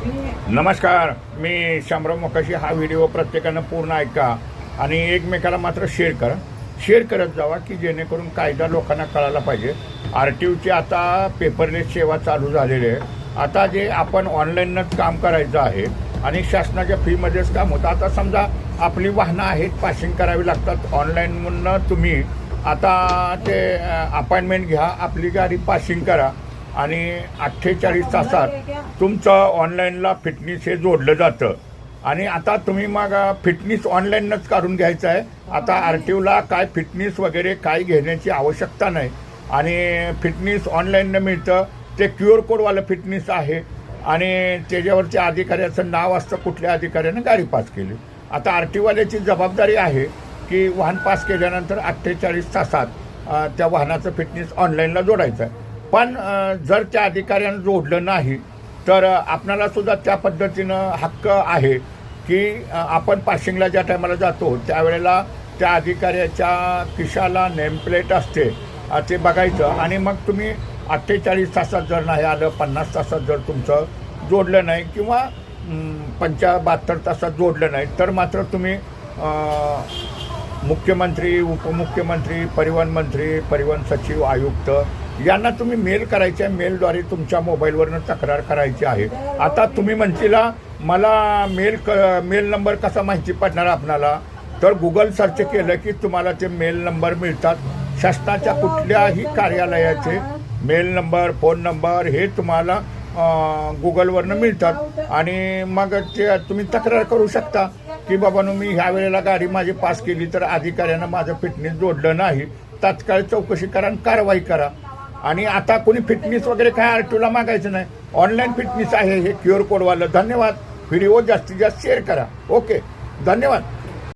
नमस्कार, मी शामराव मोकाशी. हा व्हिडिओ प्रत्येकानं पूर्ण ऐका आणि एकमेकाला मात्र शेअर करत जावा की जेणेकरून कायदा लोकांना कळायला पाहिजे. RTOची आता पेपरलेस सेवा चालू झालेली आहे. आता जे आपण ऑनलाईनच काम करायचं आहे आणि शासनाच्या फीमध्येच काम होतं. आता समजा आपली वाहनं आहेत, पासिंग करावी लागतात. ऑनलाईन म्हणून तुम्ही आता ते अपॉइंटमेंट घ्या, आपली गाडी पासिंग करा आणि 48 तासात तुमचं ऑनलाईनला फिटनेस हे जोडलं जातं. आणि आता तुम्ही मग फिटनेस ऑनलाईनच काढून घ्यायचं आहे. आता RTOला काय फिटनेस वगैरे काय घेण्याची आवश्यकता नाही आणि फिटनेस ऑनलाईननं मिळतं. ते QR कोडवालं फिटनेस आहे आणि त्याच्यावरच्या अधिकाऱ्याचं नाव असतं, कुठल्या अधिकाऱ्यानं गाडी पास केली. आता RTOवाल्याची जबाबदारी आहे की वाहन पास केल्यानंतर 48 तासात त्या वाहनाचं फिटनेस ऑनलाईनला जोडायचं आहे. पण जर त्या अधिकाऱ्यानं जोडलं नाही तर आपणाला सुद्धा त्या पद्धतीनं हक्क आहे की आपण पासिंगला ज्या टायमाला जातो त्यावेळेला त्या अधिकाऱ्याच्या खिशाला नेमप्लेट असते, ते बघायचं आणि मग तुम्ही 48 तासात जर नाही आलं, 50 तासात जर तुमचं जोडलं नाही किंवा 72 तासात जोडलं नाही तर मात्र तुम्ही मुख्यमंत्री, उपमुख्यमंत्री, परिवहन मंत्री, परिवहन सचिव, आयुक्त यांना तुम्ही मेल करायचे आहे. मेलद्वारे तुमच्या मोबाईलवरनं तक्रार करायची आहे. आता तुम्ही म्हणशीला मला मेल नंबर कसा माहिती पडणार आपणाला, तर गुगल सर्च केलं की तुम्हाला ते मेल नंबर मिळतात. शासनाच्या कुठल्याही कार्यालयाचे मेल नंबर, फोन नंबर हे तुम्हाला गुगलवरनं मिळतात आणि मग ते तुम्ही तक्रार करू शकता की बाबांनो, मी ह्या वेळेला गाडी माझी पास केली तर अधिकाऱ्यानं माझं फिटनेस जोडलं नाही. तात्काळ चौकशी करा आणि कारवाई करा. आणि आता कोणी फिटनेस वगैरे काय RTOला मागायचं नाही. ऑनलाईन फिटनेस आहे हे QR कोडवालं. धन्यवाद. व्हिडिओ जास्तीत जास्त शेअर करा. ओके, धन्यवाद.